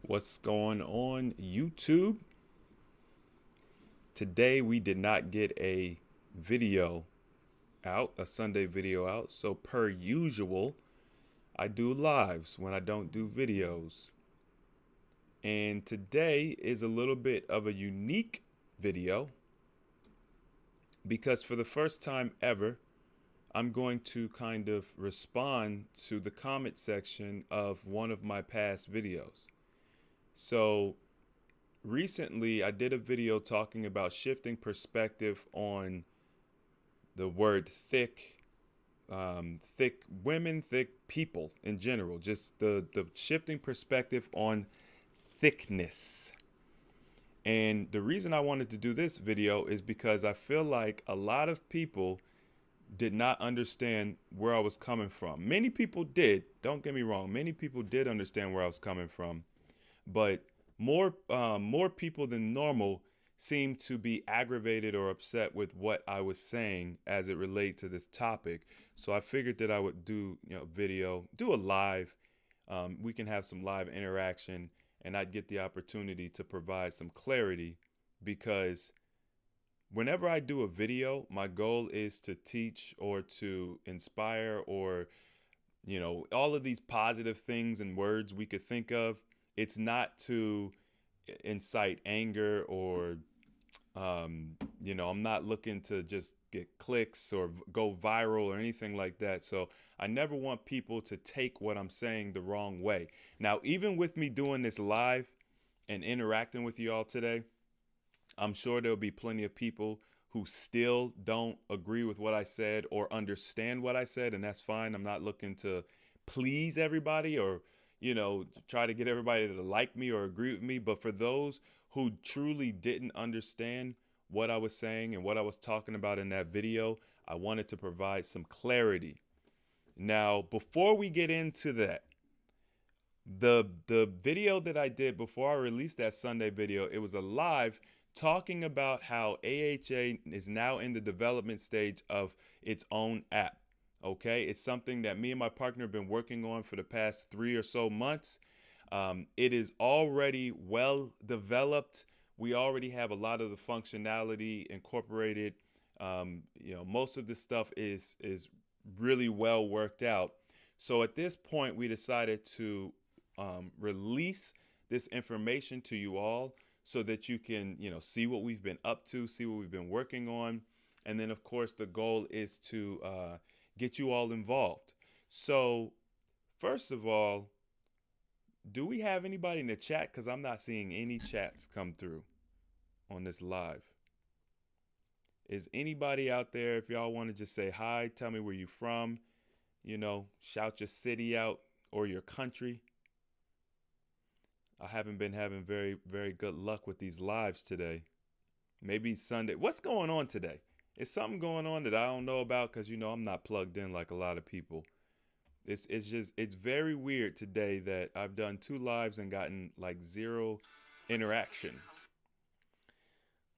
What's going on, YouTube? Today we did not get a video out, a Sunday video out. So per usual, I do lives when I don't do videos. And today is a little bit of a unique video because for the first time ever, I'm going to kind of respond to the comment section of one of my past videos. So recently, I did a video talking about shifting perspective on the word thick, thick women, thick people in general, just the shifting perspective on thickness. And the reason I wanted to do this video is because I feel like a lot of people did not understand where I was coming from. Many people did, don't get me wrong, many people did understand where I was coming from, but more people than normal seem to be aggravated or upset with what I was saying as it relates to this topic. So I figured that I would do do a live. We can have some live interaction, and I'd get the opportunity to provide some clarity, because whenever I do a video, my goal is to teach or to inspire, or all of these positive things and words we could think of. It's not to incite anger or, I'm not looking to just get clicks or go viral or anything like that. So I never want people to take what I'm saying the wrong way. Now, even with me doing this live and interacting with you all today, I'm sure there'll be plenty of people who still don't agree with what I said or understand what I said, and that's fine. I'm not looking to please everybody or try to get everybody to like me or agree with me. But for those who truly didn't understand what I was saying and what I was talking about in that video, I wanted to provide some clarity. Now, before we get into that, the video that I did before I released that Sunday video, it was a live talking about how AHA is now in the development stage of its own app. Okay, it's something that me and my partner have been working on for the past 3 or so months. It is already well developed. We already have a lot of the functionality incorporated. Most of this stuff is really well worked out. So at this point, we decided to release this information to you all so that you can, see what we've been up to, see what we've been working on. And then, of course, the goal is to get you all involved. So first of all, do we have anybody in the chat? Because I'm not seeing any chats come through on this live. Is anybody out there? If y'all want to just say hi, tell me where you from, shout your city out or your country. I haven't been having very, very good luck with these lives today. Maybe Sunday. What's going on today? Is something going on that I don't know about? Because, I'm not plugged in like a lot of people. It's very weird today that I've done 2 lives and gotten like 0 interaction.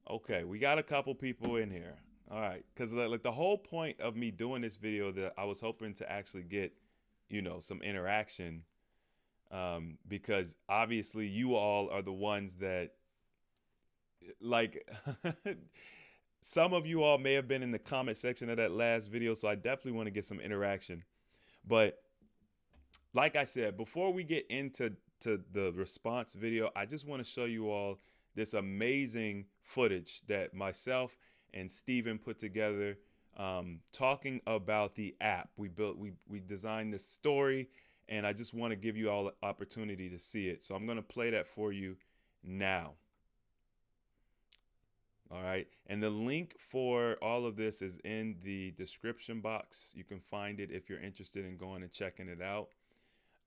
Okay, we got a couple people in here. All right, because like the whole point of me doing this video, that I was hoping to actually get, some interaction, because obviously you all are the ones that, like, some of you all may have been in the comment section of that last video, so I definitely want to get some interaction. But like I said, before we get into the response video, I just want to show you all this amazing footage that myself and Steven put together, talking about the app we built. We designed this story, and I just want to give you all the opportunity to see it. So I'm going to play that for you now. All right. And the link for all of this is in the description box. You can find it if you're interested in going and checking it out.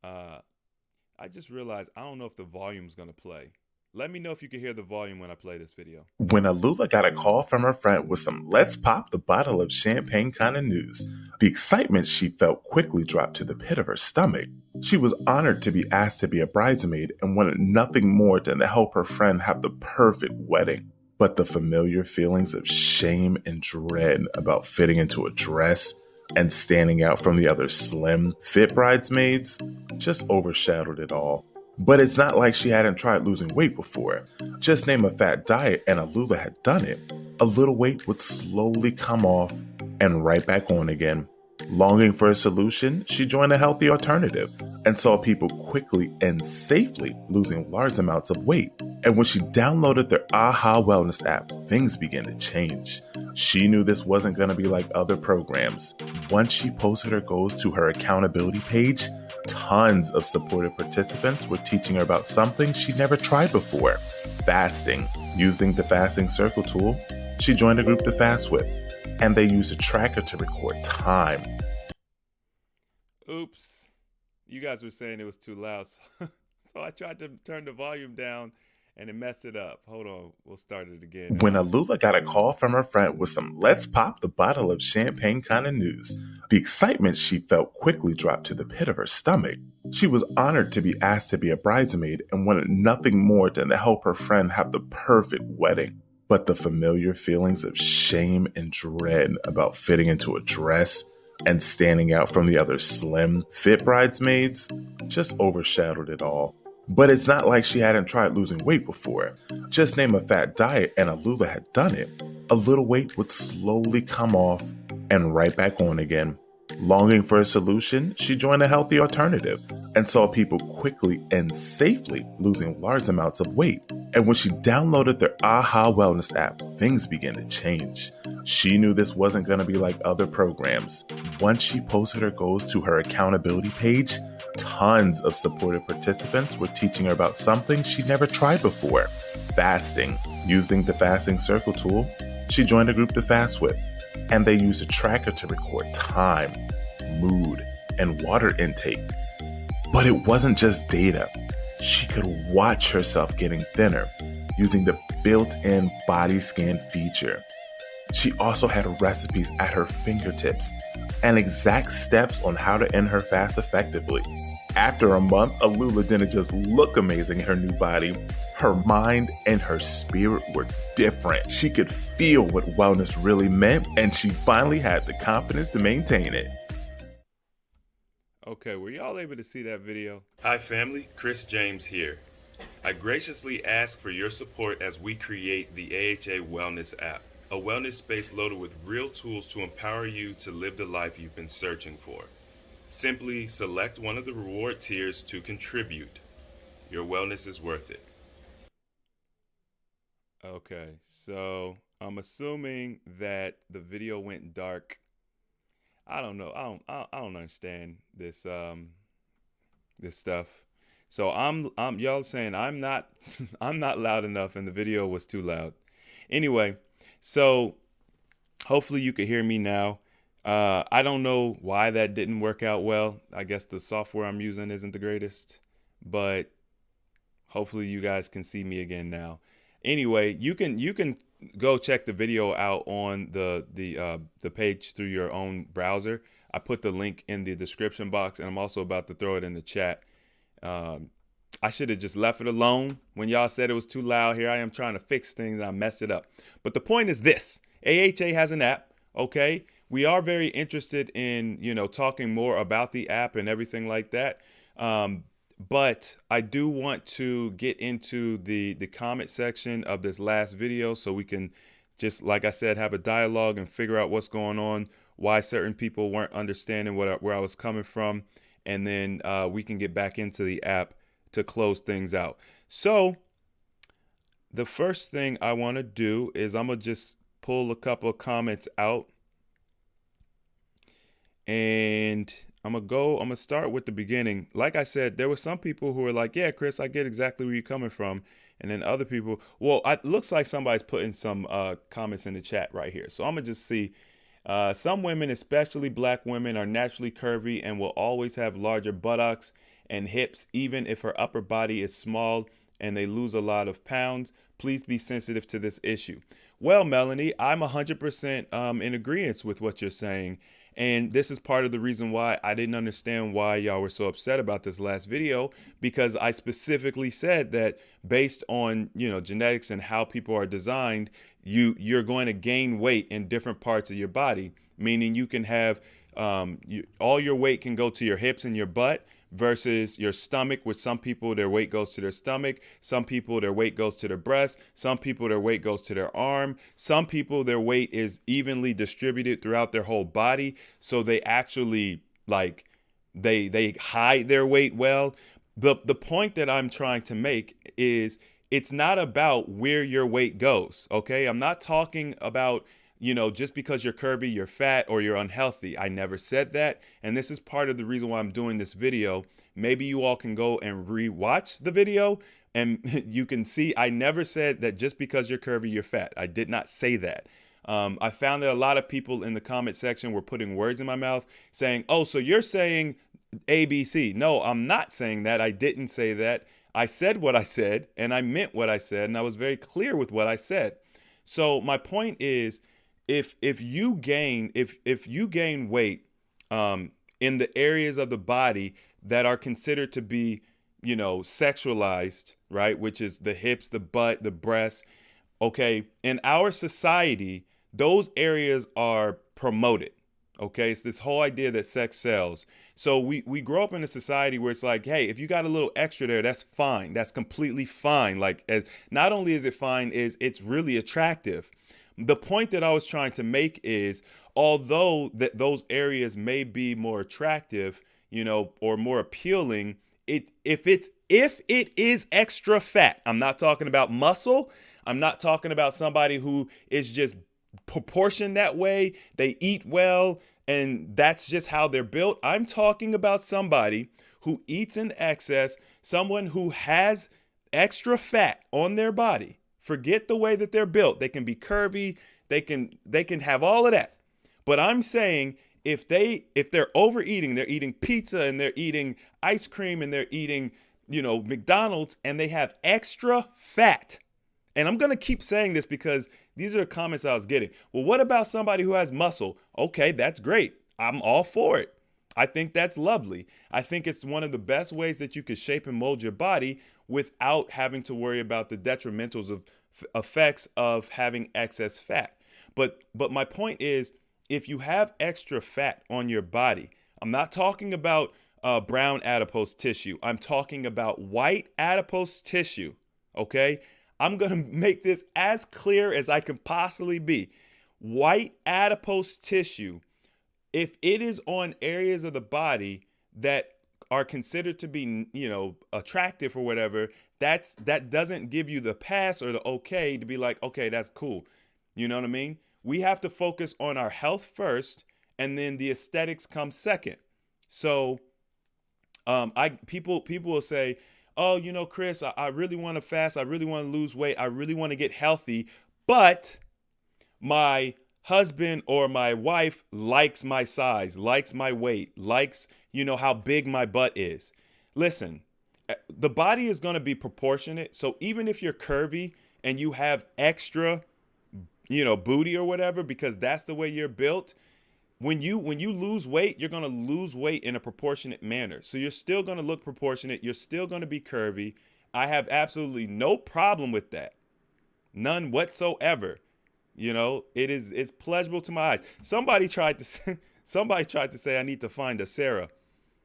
I just realized I don't know if the volume's going to play. Let me know if you can hear the volume when I play this video. When Alula got a call from her friend with some let's pop the bottle of champagne kind of news, the excitement she felt quickly dropped to the pit of her stomach. She was honored to be asked to be a bridesmaid and wanted nothing more than to help her friend have the perfect wedding. But the familiar feelings of shame and dread about fitting into a dress and standing out from the other slim, fit bridesmaids just overshadowed it all. But it's not like she hadn't tried losing weight before. Just name a fat diet and Alula had done it. A little weight would slowly come off and right back on again. Longing for a solution, she joined a healthy alternative and saw people quickly and safely losing large amounts of weight. And when she downloaded their AHA Wellness app, things began to change. She knew this wasn't going to be like other programs. Once she posted her goals to her accountability page, tons of supportive participants were teaching her about something she'd never tried before: fasting. Using the fasting circle tool, she joined a group to fast with, and they used a tracker to record time. Oops. You guys were saying it was too loud. So I tried to turn the volume down and it messed it up. Hold on. We'll start it again. When Alula got a call from her friend with some let's pop the bottle of champagne kind of news, the excitement she felt quickly dropped to the pit of her stomach. She was honored to be asked to be a bridesmaid and wanted nothing more than to help her friend have the perfect wedding. But the familiar feelings of shame and dread about fitting into a dress and standing out from the other slim, fit bridesmaids just overshadowed it all. But it's not like she hadn't tried losing weight before. Just name a fat diet and Alula had done it. A little weight would slowly come off and right back on again. Longing for a solution, she joined a healthy alternative and saw people quickly and safely losing large amounts of weight. And when she downloaded their AHA Wellness app, things began to change. She knew this wasn't going to be like other programs. Once she posted her goals to her accountability page, tons of supportive participants were teaching her about something she'd never tried before: fasting. Using the fasting circle tool, she joined a group to fast with, and they used a tracker to record time, mood, and water intake. But it wasn't just data. She could watch herself getting thinner using the built-in body scan feature. She also had recipes at her fingertips and exact steps on how to end her fast effectively. After a month, Alula didn't just look amazing in her new body. Her mind and her spirit were different. She could feel what wellness really meant, and she finally had the confidence to maintain it. Okay, were y'all able to see that video? Hi family, Chris James here. I graciously ask for your support as we create the AHA Wellness app, a wellness space loaded with real tools to empower you to live the life you've been searching for. Simply select one of the reward tiers to contribute. Your wellness is worth it. Okay, so I'm assuming that the video went dark. I don't know. I don't understand this this stuff. So I'm y'all saying I'm not I'm not loud enough and the video was too loud. Anyway, so hopefully you can hear me now. I don't know why that didn't work out well. I guess the software I'm using isn't the greatest, but hopefully you guys can see me again now. Anyway, you can go check the video out on the page through your own browser. I put the link in the description box, and I'm also about to throw it in the chat. I should have just left it alone when y'all said it was too loud. Here I am trying to fix things. I messed it up. But the point is this: AHA has an app. Okay, we are very interested in talking more about the app and everything like that. But I do want to get into the comment section of this last video so we can just, like I said, have a dialogue and figure out what's going on, why certain people weren't understanding where I was coming from, and then we can get back into the app to close things out. So the first thing I want to do is I'm going to just pull a couple of comments out, and I'm going to start with the beginning. Like I said, there were some people who were like, yeah, Chris, I get exactly where you're coming from. And then other people, well, it looks like somebody's putting some comments in the chat right here. So I'm going to just see. Some women, especially black women, are naturally curvy and will always have larger buttocks and hips, even if her upper body is small and they lose a lot of pounds. Please be sensitive to this issue. Well, Melanie, I'm 100% in agreement with what you're saying. And this is part of the reason why I didn't understand why y'all were so upset about this last video, because I specifically said that based on, genetics and how people are designed, you're going to gain weight in different parts of your body, meaning you can have all your weight can go to your hips and your butt versus your stomach, which some people, their weight goes to their stomach. Some people, their weight goes to their breast. Some people, their weight goes to their arm. Some people, their weight is evenly distributed throughout their whole body. So they actually like, they hide their weight well. The point that I'm trying to make is it's not about where your weight goes, okay? I'm not talking about, just because you're curvy, you're fat, or you're unhealthy. I never said that. And this is part of the reason why I'm doing this video. Maybe you all can go and re-watch the video and you can see I never said that just because you're curvy, you're fat. I did not say that. I found that a lot of people in the comment section were putting words in my mouth saying, oh, so you're saying ABC. No, I'm not saying that. I didn't say that. I said what I said and I meant what I said, and I was very clear with what I said. So my point is, if you gain weight in the areas of the body that are considered to be, sexualized, right, which is the hips, the butt, the breasts, okay, in our society, those areas are promoted. Okay, it's this whole idea that sex sells. So we grow up in a society where it's like, hey, if you got a little extra there, that's fine. That's completely fine. Like, not only is it fine, it's really attractive. The point that I was trying to make is, although that those areas may be more attractive, or more appealing, if it is extra fat, I'm not talking about muscle. I'm not talking about somebody who is just proportioned that way. They eat well and that's just how they're built. I'm talking about somebody who eats in excess, someone who has extra fat on their body. Forget the way that they're built. They can be curvy, they can have all of that. But I'm saying if they're overeating, they're eating pizza and they're eating ice cream and they're eating, McDonald's, and they have extra fat. And I'm going to keep saying this because these are the comments I was getting. Well, what about somebody who has muscle? Okay, that's great. I'm all for it. I think that's lovely. I think it's one of the best ways that you could shape and mold your body without having to worry about the detrimentals of effects of having excess fat. But my point is, if you have extra fat on your body, I'm not talking about brown adipose tissue. I'm talking about white adipose tissue, okay? I'm going to make this as clear as I can possibly be. White adipose tissue, if it is on areas of the body that are considered to be, attractive or whatever, that doesn't give you the pass or the okay to be like, okay, that's cool. You know what I mean? We have to focus on our health first, and then the aesthetics come second. So people will say, oh, Chris, I really want to fast. I really want to lose weight. I really want to get healthy. But my husband or my wife likes my size, likes my weight, likes, how big my butt is. Listen, the body is going to be proportionate. So even if you're curvy and you have extra, booty or whatever, because that's the way you're built, when you lose weight, you're going to lose weight in a proportionate manner. So you're still going to look proportionate. You're still going to be curvy. I have absolutely no problem with that. None whatsoever. It's pleasurable to my eyes. Somebody tried to say I need to find a Sarah.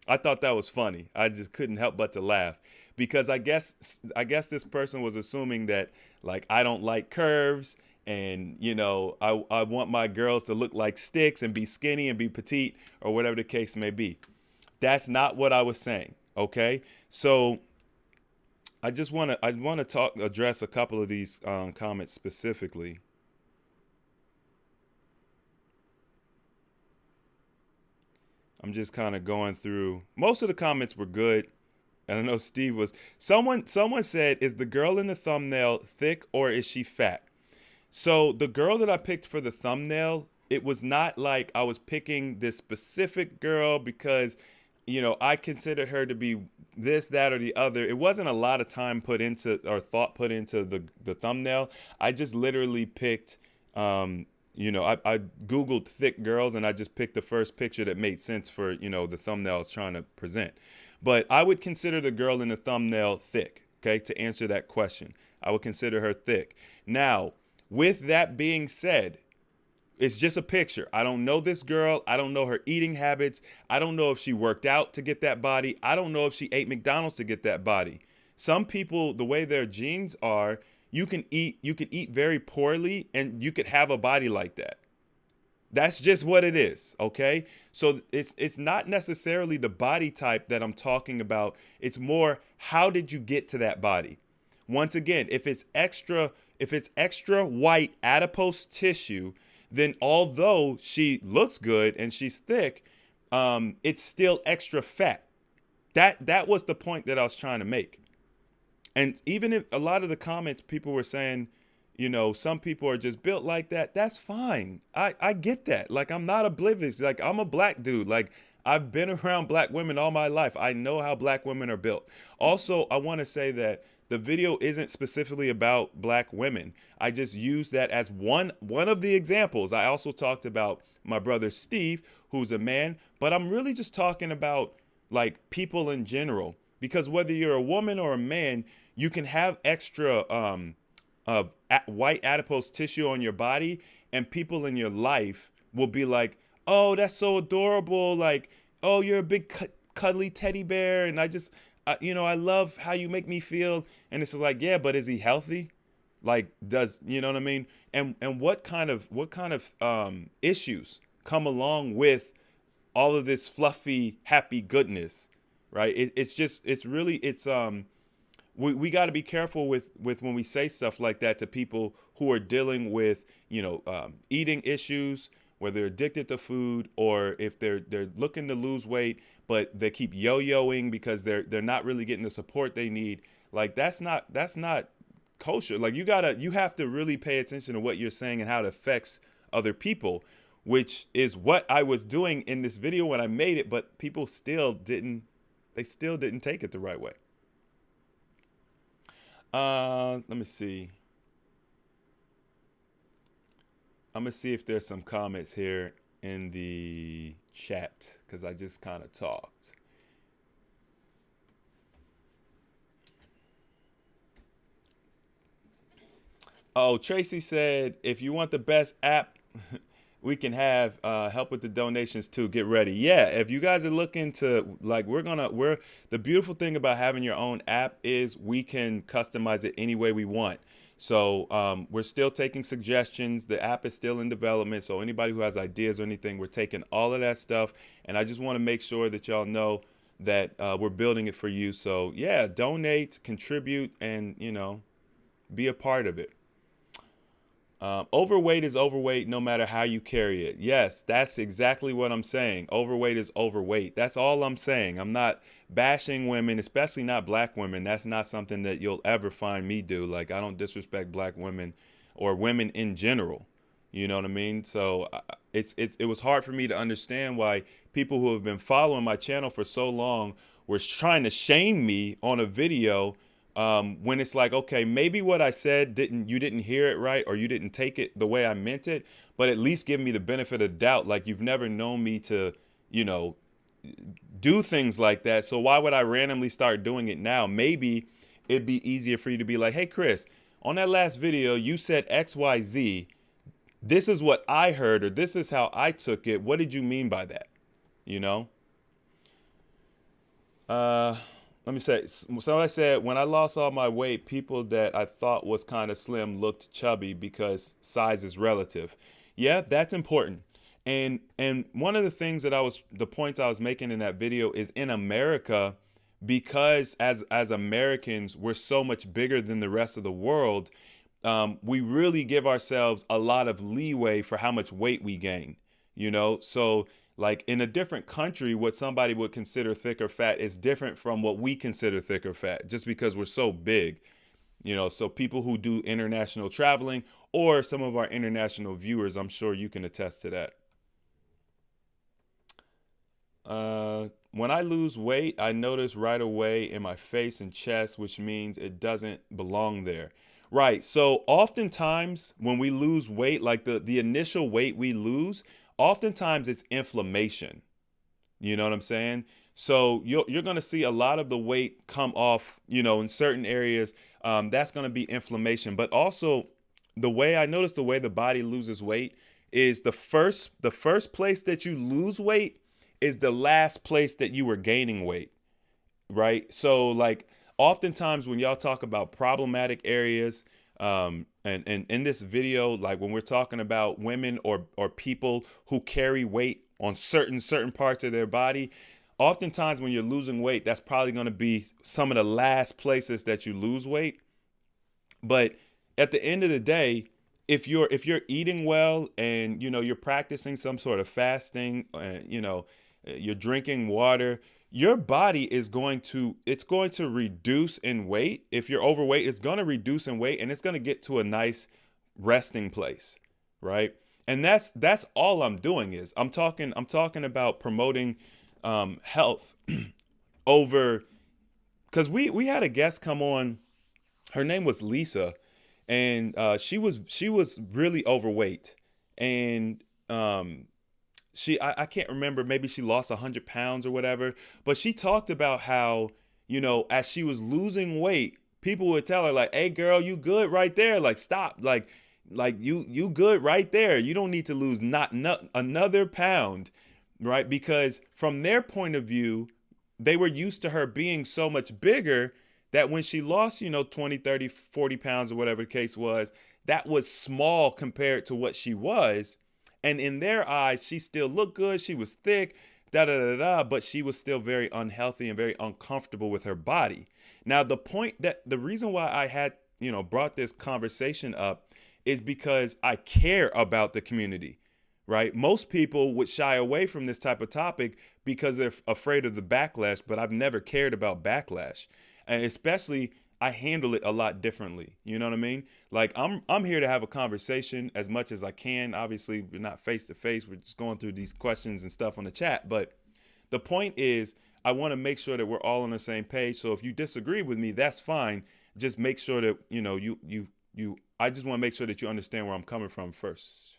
I thought that was funny. I just couldn't help but to laugh because I guess this person was assuming that like I don't like curves. And, I want my girls to look like sticks and be skinny and be petite or whatever the case may be. That's not what I was saying. Okay. So I want to address a couple of these comments specifically. I'm just kind of going through. Most of the comments were good. And I know Steve was. Someone said, is the girl in the thumbnail thick or is she fat? So the girl that I picked for the thumbnail, it was not like I was picking this specific girl because, I considered her to be this, that, or the other. It wasn't a lot of time put into or thought put into the thumbnail. I just literally picked, I Googled thick girls and I just picked the first picture that made sense for, the thumbnail I was trying to present. But I would consider the girl in the thumbnail thick, okay, to answer that question. I would consider her thick. Now, with that being said, It's just a picture. I don't know this girl. I don't know her eating habits. I don't know if she worked out to get that body. I don't know if she ate McDonald's to get that body. Some people, the way their genes are, you could eat very poorly and you could have a body like that. That's just what it is, okay? So it's not necessarily the body type that I'm talking about. It's more, how did you get to that body? Once again, if it's extra white adipose tissue, then although she looks good and she's thick, it's still extra fat. That was the point that I was trying to make. And even if a lot of the comments, people were saying, some people are just built like that. That's fine. I get that. Like, I'm not oblivious. Like, I'm a black dude. Like, I've been around black women all my life. I know how black women are built. Also, I want to say that the video isn't specifically about black women. I just used that as one of the examples. I also talked about my brother Steve, who's a man, but I'm really just talking about like people in general. Because whether you're a woman or a man, you can have extra white adipose tissue on your body, and people in your life will be like, "Oh, that's so adorable! Like, oh, you're a big cuddly teddy bear, and I love how you make me feel." And it's like, yeah, but is he healthy? Like, does you know what I mean? And what kind of issues come along with all of this fluffy, happy goodness, right? We got to be careful with when we say stuff like that to people who are dealing with eating issues, whether they're addicted to food or if they're looking to lose weight, but they keep yo-yoing because they're not really getting the support they need. Like, that's not kosher. Like, you have to really pay attention to what you're saying and how it affects other people, which is what I was doing in this video when I made it, but people still didn't take it the right way. Let me see. I'm gonna see if there's some comments here in the chat because I just kind of talked. Oh, Tracy said, if you want the best app, we can have help with the donations too. Get ready. Yeah, if you guys are looking to, like, the beautiful thing about having your own app is we can customize it any way we want. So we're still taking suggestions. The app is still in development. So anybody who has ideas or anything, we're taking all of that stuff. And I just want to make sure that y'all know that we're building it for you. So yeah, donate, contribute, and be a part of it. Overweight is overweight no matter how you carry it. Yes, that's exactly what I'm saying. Overweight is overweight. That's all I'm saying. I'm not bashing women, especially not black women. That's not something that you'll ever find me do. Like, I don't disrespect black women or women in general. You know what I mean? So it was hard for me to understand why people who have been following my channel for so long were trying to shame me on a video. When it's like, okay, maybe what I said you didn't hear it right, or you didn't take it the way I meant it, but at least give me the benefit of doubt. Like, you've never known me to, do things like that. So why would I randomly start doing it now? Maybe it'd be easier for you to be like, hey, Chris, on that last video, you said XYZ. This is what I heard, or this is how I took it. What did you mean by that? Let me say, so I said, when I lost all my weight, people that I thought was kind of slim looked chubby because size is relative. Yeah, that's important. And one of the things the points I was making in that video is, in America, because as Americans, we're so much bigger than the rest of the world, we really give ourselves a lot of leeway for how much weight we gain, So, like, in a different country, what somebody would consider thick or fat is different from what we consider thick or fat, just because we're so big. So people who do international traveling, or some of our international viewers, I'm sure you can attest to that. When I lose weight, I notice right away in my face and chest, which means it doesn't belong there. Right. So oftentimes when we lose weight, like the initial weight we lose, oftentimes it's inflammation. You know what I'm saying? So you're going to see a lot of the weight come off, in certain areas. That's going to be inflammation. But also, the way the body loses weight is the first place that you lose weight is the last place that you were gaining weight, right? So like oftentimes when y'all talk about problematic areas, and in this video, like when we're talking about women or people who carry weight on certain parts of their body, oftentimes when you're losing weight, that's probably going to be some of the last places that you lose weight. But at the end of the day, if you're eating well and you're practicing some sort of fasting, you're drinking water, your body is going to reduce in weight. If you're overweight, it's going to reduce in weight and it's going to get to a nice resting place, right? And that's all I'm doing is I'm talking about promoting health over, because we had a guest come on. Her name was Lisa, and she was really overweight, and I can't remember, maybe she lost 100 pounds or whatever, but she talked about how as she was losing weight, people would tell her like, "Hey girl, you good right there? Like stop, like you good right there. You don't need to lose not another pound." Right? Because from their point of view, they were used to her being so much bigger that when she lost 20, 30, 40 pounds or whatever the case was, that was small compared to what she was. And in their eyes, she still looked good, she was thick, da da da da, but she was still very unhealthy and very uncomfortable with her body. Now the reason why I had brought this conversation up is because I care about the community, right? Most people would shy away from this type of topic because they're afraid of the backlash, but I've never cared about backlash. And especially I handle it a lot differently. You know what I mean? Like I'm here to have a conversation as much as I can. Obviously, we're not face to face. We're just going through these questions and stuff on the chat, but the point is I want to make sure that we're all on the same page. So if you disagree with me, that's fine. Just make sure that you I just want to make sure that you understand where I'm coming from first.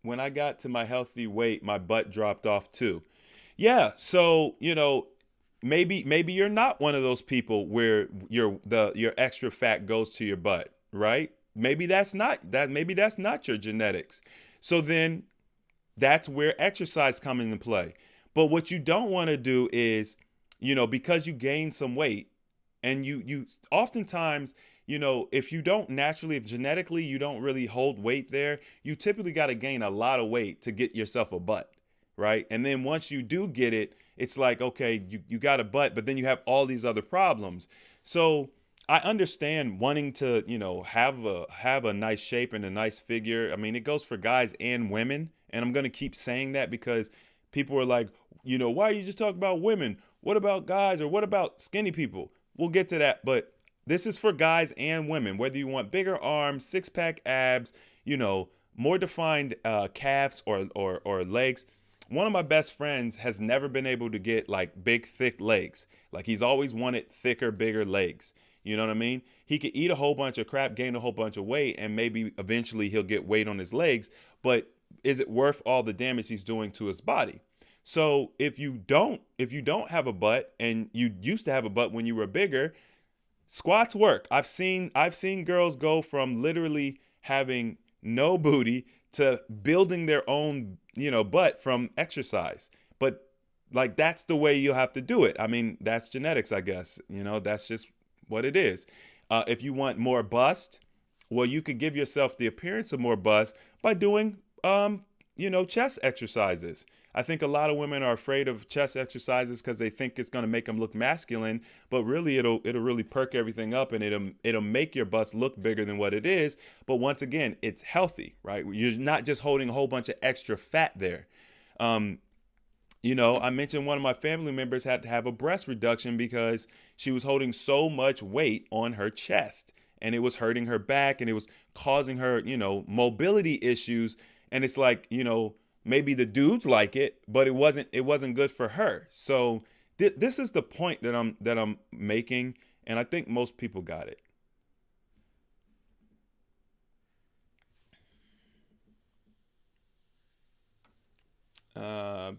When I got to my healthy weight, my butt dropped off too. Yeah, so maybe you're not one of those people where your extra fat goes to your butt, right? Maybe that's not your genetics. So then that's where exercise comes into play. But what you don't want to do is, because you gain some weight, and you oftentimes, if genetically you don't really hold weight there, you typically got to gain a lot of weight to get yourself a butt, right? And then once you do get it, it's like, okay, you got a butt, but then you have all these other problems. So I understand wanting to, have a nice shape and a nice figure. I mean, it goes for guys and women, and I'm gonna keep saying that because people are like, why are you just talking about women? What about guys, or what about skinny people? We'll get to that, but this is for guys and women. Whether you want bigger arms, six pack abs, more defined calves or legs. One of my best friends has never been able to get like big, thick legs. Like he's always wanted thicker, bigger legs. You know what I mean? He could eat a whole bunch of crap, gain a whole bunch of weight, and maybe eventually he'll get weight on his legs. But is it worth all the damage he's doing to his body? So if you don't have a butt, and you used to have a butt when you were bigger, squats work. I've seen girls go from literally having no booty to building their own, butt from exercise. But like that's the way you have to do it. I mean, that's genetics, I guess. That's just what it is. If you want more bust, well, you could give yourself the appearance of more bust by doing, chest exercises. I think a lot of women are afraid of chest exercises because they think it's going to make them look masculine, but really it'll really perk everything up, and it'll make your bust look bigger than what it is. But once again, it's healthy, right? You're not just holding a whole bunch of extra fat there. I mentioned one of my family members had to have a breast reduction because she was holding so much weight on her chest, and it was hurting her back, and it was causing her, mobility issues. And it's like, maybe the dudes like it, but it wasn't good for her. So this is the point that I'm making, and I think most people got it. Uh,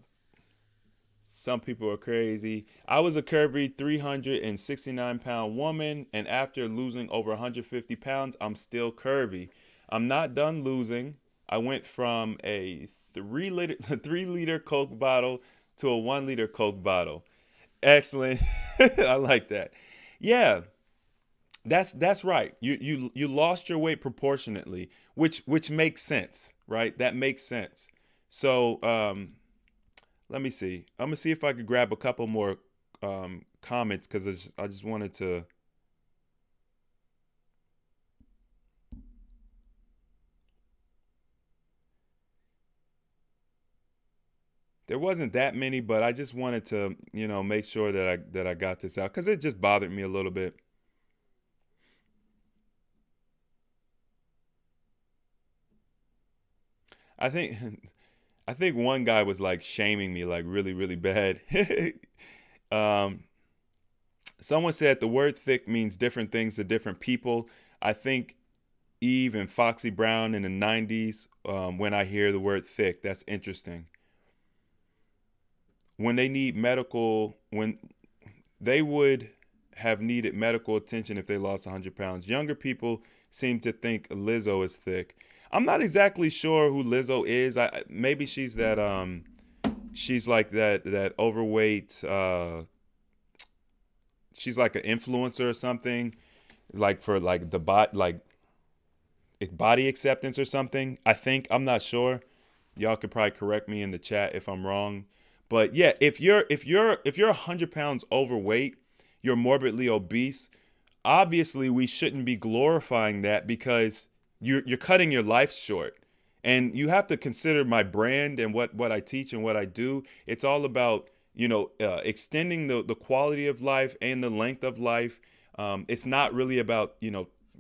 Some people are crazy. I was a curvy 369-pound woman, and after losing over 150 pounds, I'm still curvy. I'm not done losing. I went from a 3 liter 3 liter Coke bottle to a 1 liter Coke bottle. Excellent. I like that. Yeah, that's right. You lost your weight proportionately, which makes sense, right? That makes sense. So let me see. I'm gonna see if I could grab a couple more comments because I just wanted to. There wasn't that many, but I just wanted to, make sure that I got this out because it just bothered me a little bit. I think I think one guy was like shaming me like really really bad. um, Someone said the word thick means different things to different people. I think Eve and Foxy Brown in the 90s, when I hear the word thick, that's interesting. When they need medical, when they would have needed medical attention if they lost 100 pounds. Younger people seem to think Lizzo is thick. I'm not exactly sure who Lizzo is. Maybe she's like that overweight, she's like an influencer or something, like for like the body acceptance or something. I think, I'm not sure. Y'all could probably correct me in the chat if I'm wrong. But yeah, if you're 100 pounds overweight, you're morbidly obese. Obviously, we shouldn't be glorifying that because you're cutting your life short. And you have to consider my brand and what I teach and what I do. It's all about extending the quality of life and the length of life. It's not really about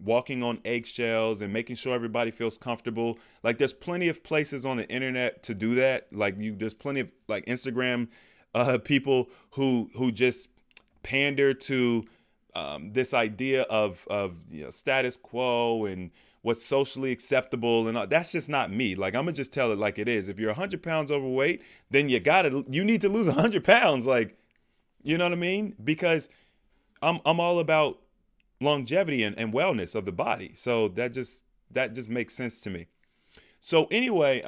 walking on eggshells and making sure everybody feels comfortable. Like there's plenty of places on the internet to do that. There's plenty of like Instagram people who just pander to this idea of status quo and what's socially acceptable and all. That's just not me. Like I'm gonna just tell it like it is. If you're 100 pounds overweight, then you need to lose 100 pounds. Like, you know what I mean? Because I'm all about longevity and wellness of the body. So that just makes sense to me. So anyway,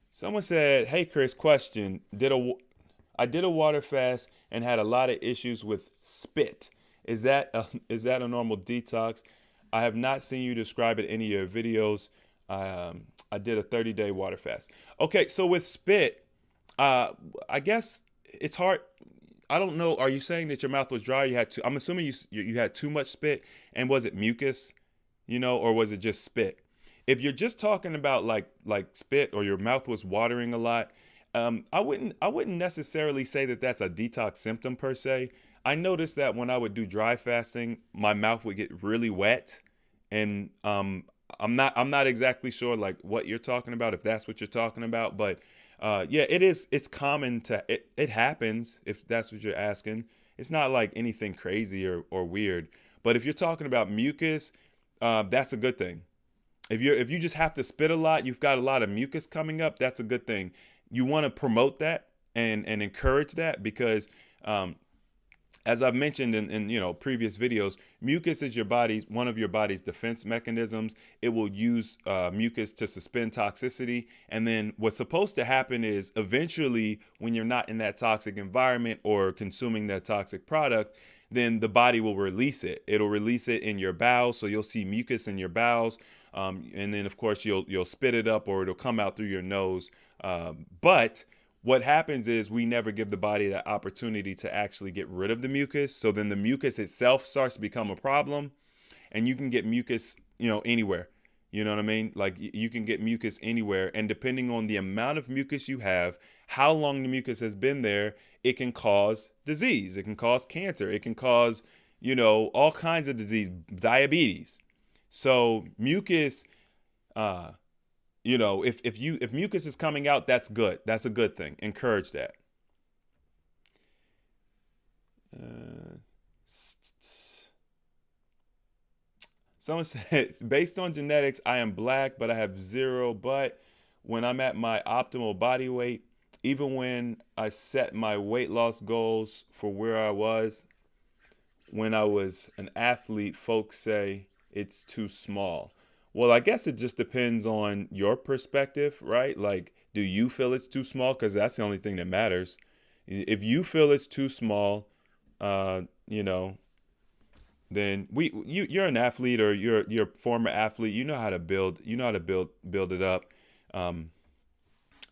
someone said, "Hey Chris, question: I did a water fast and had a lot of issues with spit. Is that a normal detox? I have not seen you describe it in any of your videos. I did a 30-day water fast. Okay, so with spit, I guess it's hard. I don't know. Are you saying that your mouth was dry? You had too. I'm assuming you had too much spit, and was it mucus, or was it just spit? If you're just talking about like spit or your mouth was watering a lot, I wouldn't necessarily say that that's a detox symptom per se. I noticed that when I would do dry fasting, my mouth would get really wet, and I'm not exactly sure like what you're talking about, if that's what you're talking about, but yeah, it's common it happens if that's what you're asking. It's not like anything crazy or weird, but if you're talking about mucus, that's a good thing. If you just have to spit a lot, you've got a lot of mucus coming up, that's a good thing. You want to promote that and encourage that because um, as I've mentioned in previous videos, mucus is one of your body's defense mechanisms. It will use mucus to suspend toxicity, and then what's supposed to happen is eventually, when you're not in that toxic environment or consuming that toxic product, then the body will release it. It'll release it in your bowels, so you'll see mucus in your bowels, and then of course you'll spit it up or it'll come out through your nose. But what happens is we never give the body that opportunity to actually get rid of the mucus. So then the mucus itself starts to become a problem, and you can get mucus, anywhere. You know what I mean? Like you can get mucus anywhere, and depending on the amount of mucus you have, how long the mucus has been there, it can cause disease. It can cause cancer. It can cause, all kinds of disease, diabetes. So mucus, uh, if mucus is coming out, that's good. That's a good thing. Encourage that. Uh, Someone said, based on genetics, I am black, but I have zero butt. when I'm at my optimal body weight, even when I set my weight loss goals for where I was when I was an athlete, folks say it's too small. Well, I guess it just depends on your perspective, right? Like, do you feel it's too small? Because that's the only thing that matters. If you feel it's too small, you know, then you're an athlete, or you're a former athlete. You know how to build. You know how to build it up. Um,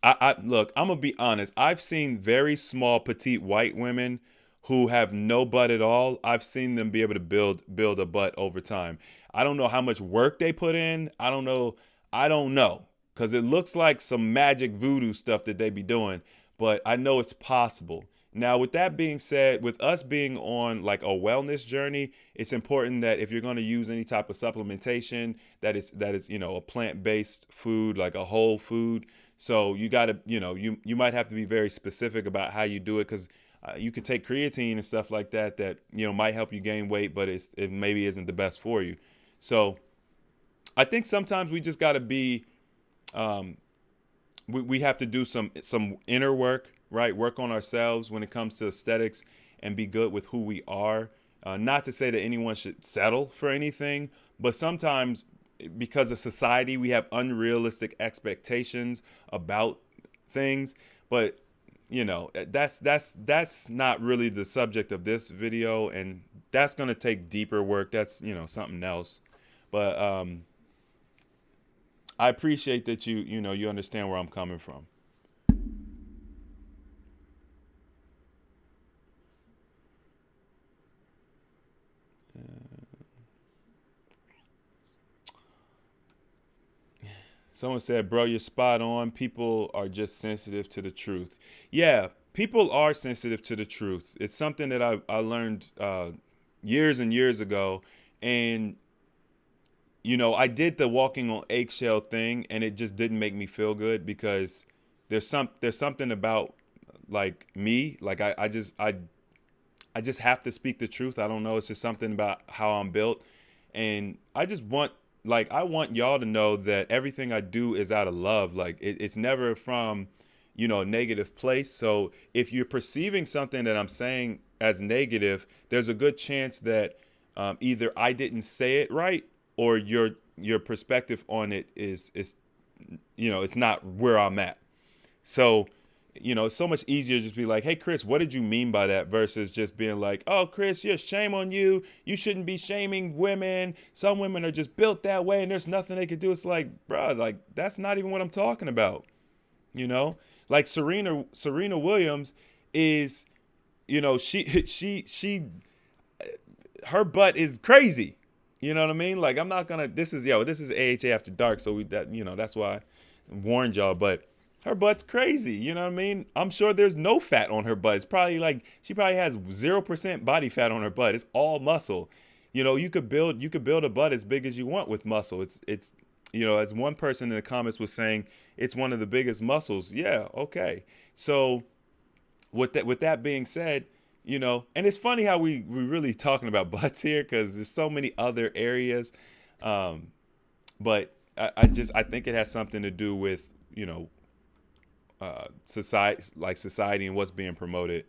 I look. I'm gonna be honest. I've seen very small, petite white women who have no butt at all. I've seen them be able to build a butt over time. I don't know how much work they put in. I don't know. I don't know, because it looks like some magic voodoo stuff that they be doing. But I know it's possible. Now, with that being said, with us being on like a wellness journey, it's important that if you're going to use any type of supplementation, that is a plant-based food, like a whole food. So you got to, you might have to be very specific about how you do it, because you could take creatine and stuff like that might help you gain weight, but it maybe isn't the best for you. So I think sometimes we just got to be, we have to do some inner work, right? Work on ourselves when it comes to aesthetics, and be good with who we are. Not to say that anyone should settle for anything, but sometimes because of society, we have unrealistic expectations about things. But that's not really the subject of this video, and that's going to take deeper work. That's something else. But I appreciate that you understand where I'm coming from. Someone said, bro, you're spot on. People are just sensitive to the truth. Yeah, people are sensitive to the truth. It's something that I learned years and years ago. And, I did the walking on eggshell thing, and it just didn't make me feel good, because there's something about like me, like I just have to speak the truth. I don't know. It's just something about how I'm built. And I want y'all to know that everything I do is out of love. Like it's never from, a negative place. So if you're perceiving something that I'm saying as negative, there's a good chance that either I didn't say it right, or your perspective on it is it's not where I'm at. So it's so much easier to just be like, hey, Chris, what did you mean by that? Versus just being like, oh, Chris, yeah, shame on you. You shouldn't be shaming women. Some women are just built that way, and there's nothing they could do. It's like, bro, like, that's not even what I'm talking about. Like Serena Williams is, she her butt is crazy. You know what I mean? Like, I'm not gonna. This is AHA After Dark, so that's why I warned y'all. But her butt's crazy. You know what I mean? I'm sure there's no fat on her butt. It's probably like she probably has 0% body fat on her butt. It's all muscle. You could build a butt as big as you want with muscle. It's as one person in the comments was saying, it's one of the biggest muscles. Yeah, okay. So with that being said, and it's funny how we really talking about butts here, because there's so many other areas. But I think it has something to do with society and what's being promoted.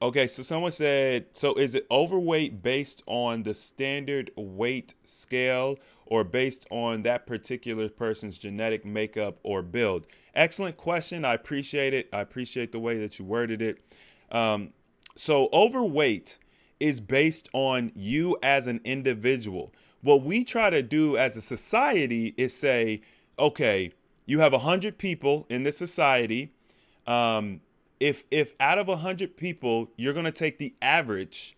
Okay, so someone said, so is it overweight based on the standard weight scale, or based on that particular person's genetic makeup or build? Excellent question. I appreciate it. I appreciate the way that you worded it. So overweight is based on you as an individual. What we try to do as a society is say, okay, you have 100 people in this society. If out of 100 people, you're going to take the average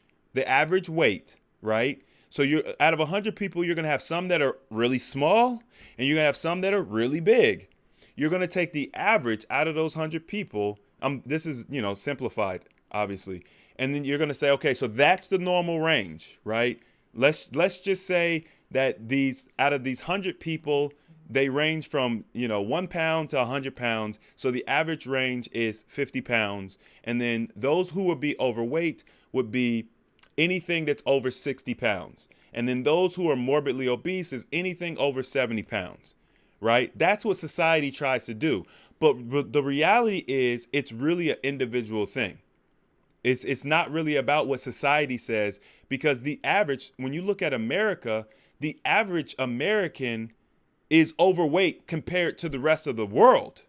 weight, right? So you're out of 100 people, you're going to have some that are really small, and you're going to have some that are really big. You're going to take the average out of those 100 people. This is, simplified, obviously. And then you're going to say, okay, so that's the normal range, right? Let's just say that out of these 100 people, they range from 1 pound to 100 pounds. So the average range is 50 pounds. And then those who would be overweight would be anything that's over 60 pounds. And then those who are morbidly obese is anything over 70 pounds, right? That's what society tries to do. But the reality is it's really an individual thing. It's not really about what society says, because the average, when you look at America, the average American is overweight compared to the rest of the world.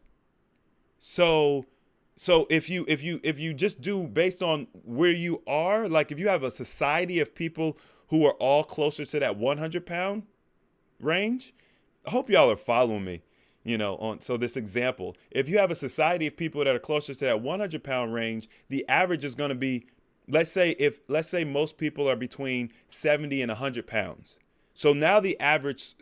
So if you just do based on where you are, like if you have a society of people who are all closer to that 100-pound range, I hope y'all are following me, on so this example. If you have a society of people that are closer to that 100-pound range, the average is going to be, let's say most people are between 70 and 100 pounds. So now the average,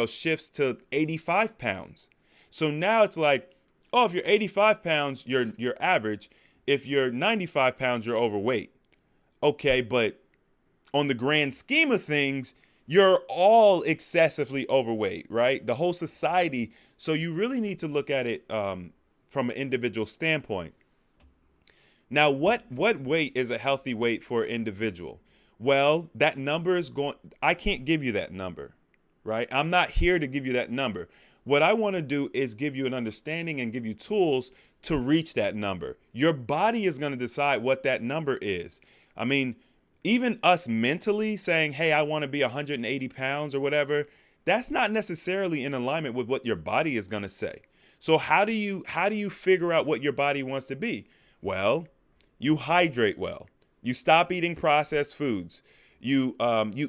shifts to 85 pounds. So now it's like, oh, if you're 85 pounds, you're average. If you're 95 pounds, you're overweight. Okay, but on the grand scheme of things, you're all excessively overweight, right? The whole society. So you really need to look at it from an individual standpoint. Now, what weight is a healthy weight for an individual? Well, that number is I can't give you that number, right? I'm not here to give you that number. What I want to do is give you an understanding and give you tools to reach that number. Your body is going to decide what that number is. I mean, even us mentally saying, hey, I want to be 180 pounds or whatever, that's not necessarily in alignment with what your body is going to say. So how do you figure out what your body wants to be? Well, you hydrate well. You stop eating processed foods. You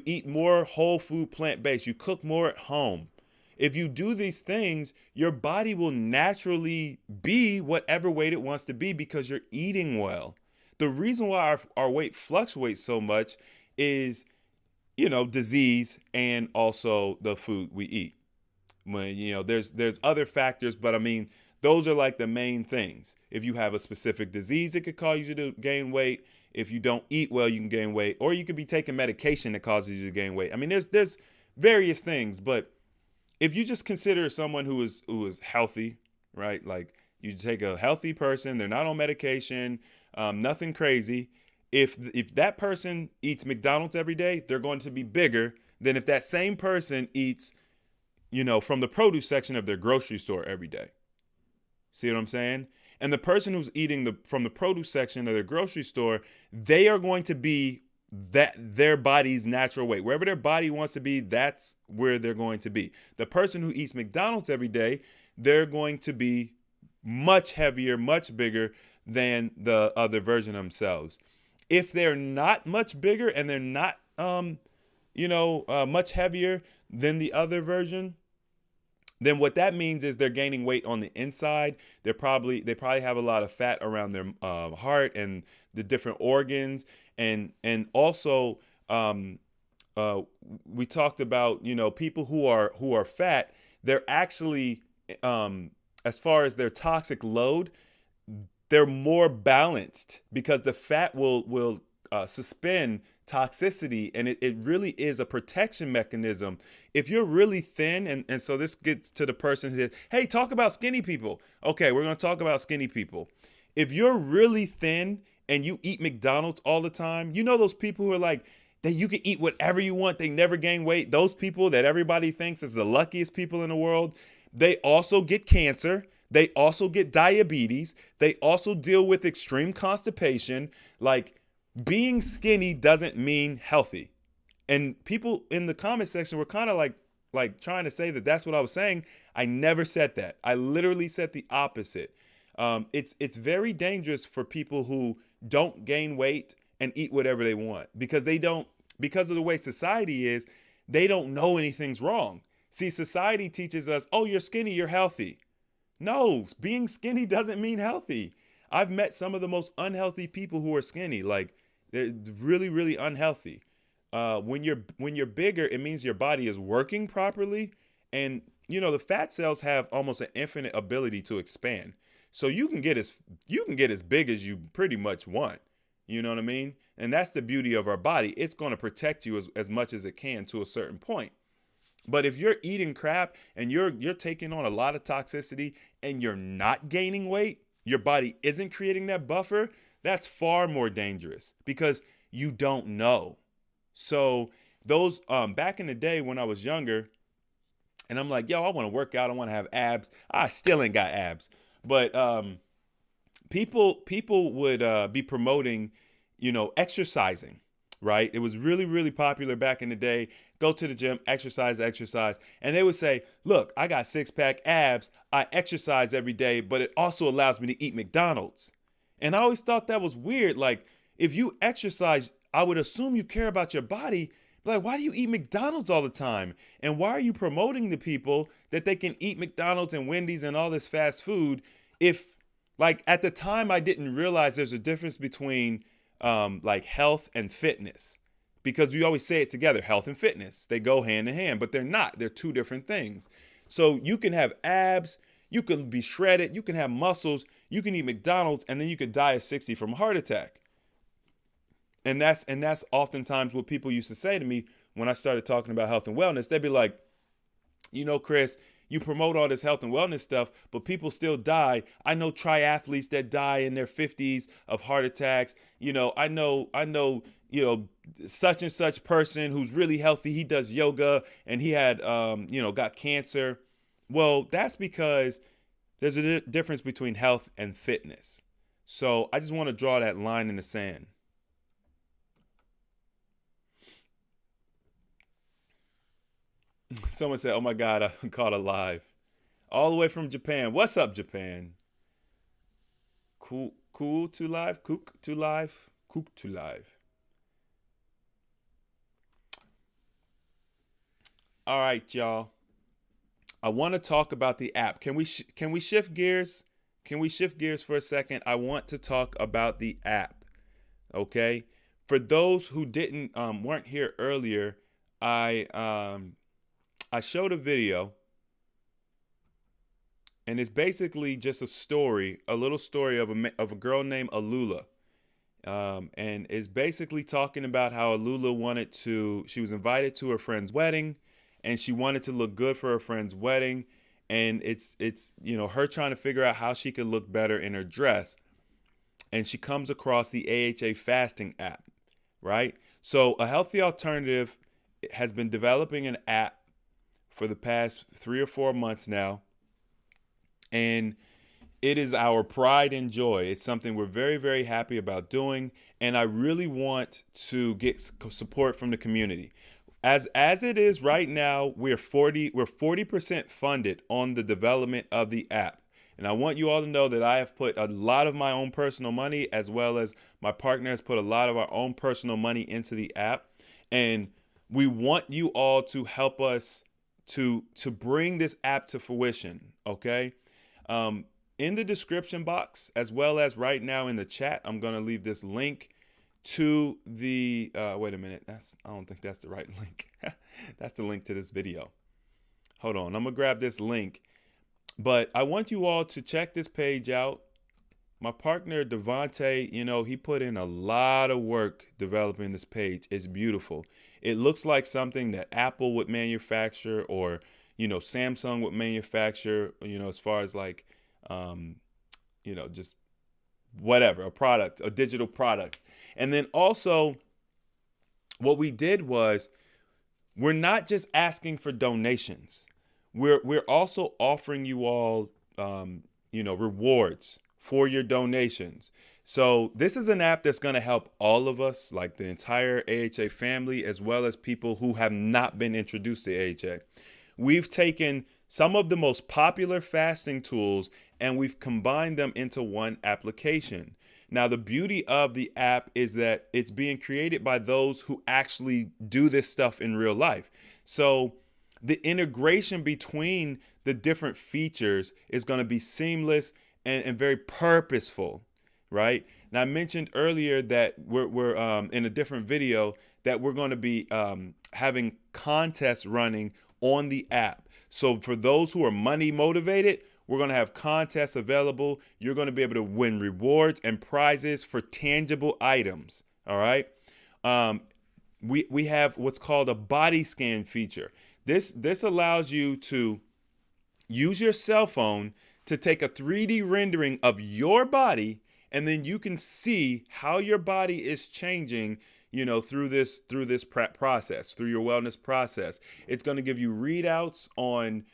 eat more whole food, plant-based. You cook more at home. If you do these things, your body will naturally be whatever weight it wants to be because you're eating well. The reason why our weight fluctuates so much is, disease and also the food we eat. When, there's other factors, but I mean, those are like the main things. If you have a specific disease, it could cause you to gain weight. If you don't eat well, you can gain weight, or you could be taking medication that causes you to gain weight. I mean, there's various things, but if you just consider someone who is healthy, right? Like you take a healthy person, they're not on medication, nothing crazy. If that person eats McDonald's every day, they're going to be bigger than if that same person eats, from the produce section of their grocery store every day. See what I'm saying? And the person who's eating from the produce section of their grocery store, they are going to be their body's natural weight. Wherever their body wants to be, that's where they're going to be. The person who eats McDonald's every day, they're going to be much heavier, much bigger than the other version of themselves. If they're not much bigger and they're not, much heavier than the other version, then what that means is they're gaining weight on the inside. They probably have a lot of fat around their heart and the different organs, and also we talked about people who are fat. They're actually as far as their toxic load, they're more balanced because the fat will suspend toxicity, and it really is a protection mechanism. If you're really thin, and so this gets to the person who says, hey, talk about skinny people. Okay, we're going to talk about skinny people. If you're really thin and you eat McDonald's all the time, those people who are like, that you can eat whatever you want, they never gain weight. Those people that everybody thinks is the luckiest people in the world, they also get cancer. They also get diabetes. They also deal with extreme constipation. Like, being skinny doesn't mean healthy. And people in the comment section were kind of like trying to say that that's what I was saying. I never said that. I literally said the opposite. It's very dangerous for people who don't gain weight and eat whatever they want because of the way society is, they don't know anything's wrong. See, society teaches us, oh, you're skinny, you're healthy. No, being skinny doesn't mean healthy. I've met some of the most unhealthy people who are skinny. Like, they're really, really unhealthy. When you're bigger, it means your body is working properly, and the fat cells have almost an infinite ability to expand. So you can get as big as you pretty much want. You know what I mean? And that's the beauty of our body. It's going to protect you as much as it can to a certain point. But if you're eating crap and you're taking on a lot of toxicity and you're not gaining weight, your body isn't creating that buffer, that's far more dangerous because you don't know. So those back in the day when I was younger, and I'm like, yo, I want to work out, I want to have abs. I still ain't got abs, but people would be promoting, exercising, right? It was really, really popular back in the day. Go to the gym, exercise, exercise. And they would say, look, I got six pack abs. I exercise every day, but it also allows me to eat McDonald's. And I always thought that was weird. Like, if you exercise, I would assume you care about your body. But like, why do you eat McDonald's all the time? And why are you promoting to people that they can eat McDonald's and Wendy's and all this fast food if, like, at the time I didn't realize there's a difference between like health and fitness, because we always say it together, health and fitness, they go hand in hand, but they're not. They're two different things. So you can have abs, you can be shredded, you can have muscles, you can eat McDonald's, and then you could die at 60 from a heart attack. And that's oftentimes what people used to say to me when I started talking about health and wellness. They'd be like, Chris, you promote all this health and wellness stuff, but people still die. I know triathletes that die in their 50s of heart attacks. I know, such and such person who's really healthy. He does yoga and he had, got cancer. Well, that's because there's a difference between health and fitness. So I just want to draw that line in the sand. Someone said, oh my God, I caught a live. All the way from Japan. What's up, Japan? Cool to live? Cook to live? Cook to live. All right, y'all. I want to talk about the app. Can we shift gears? Can we shift gears for a second? I want to talk about the app. Okay? For those who weren't here earlier, I showed a video, and it's basically just a little story of a girl named Alula, and it's basically talking about how Alula she was invited to her friend's wedding, and she wanted to look good for her friend's wedding, and it's her trying to figure out how she could look better in her dress, and she comes across the AHA fasting app, right? So a healthy alternative has been developing an app for the past 3 or 4 months now. And it is our pride and joy. It's something we're very, very happy about doing. And I really want to get support from the community. As it is right now, we're 40% funded on the development of the app. And I want you all to know that I have put a lot of my own personal money, as well as my partner has put a lot of our own personal money into the app. And we want you all to help us to bring this app to fruition, okay? In the description box, as well as right now in the chat, I'm going to leave this link to the, wait a minute, I don't think that's the right link. That's the link to this video. Hold on, I'm going to grab this link. But I want you all to check this page out. My partner, Devontae, he put in a lot of work developing this page. It's beautiful. It looks like something that Apple would manufacture, or, Samsung would manufacture, as far as like, just whatever, a digital product. And then also what we did was, we're not just asking for donations. We're also offering you all, rewards for your donations. So this is an app that's going to help all of us, like the entire AHA family, as well as people who have not been introduced to AHA. We've taken some of the most popular fasting tools and we've combined them into one application. Now, the beauty of the app is that it's being created by those who actually do this stuff in real life. So the integration between the different features is going to be seamless and very purposeful, right? Now, I mentioned earlier that we're in a different video that we're going to be having contests running on the app. So for those who are money motivated, we're going to have contests available. You're going to be able to win rewards and prizes for tangible items. All right. We have what's called a body scan feature. This allows you to use your cell phone to take a 3D rendering of your body and then you can see how your body is changing, through this prep process, through your wellness process. It's going to give you readouts on,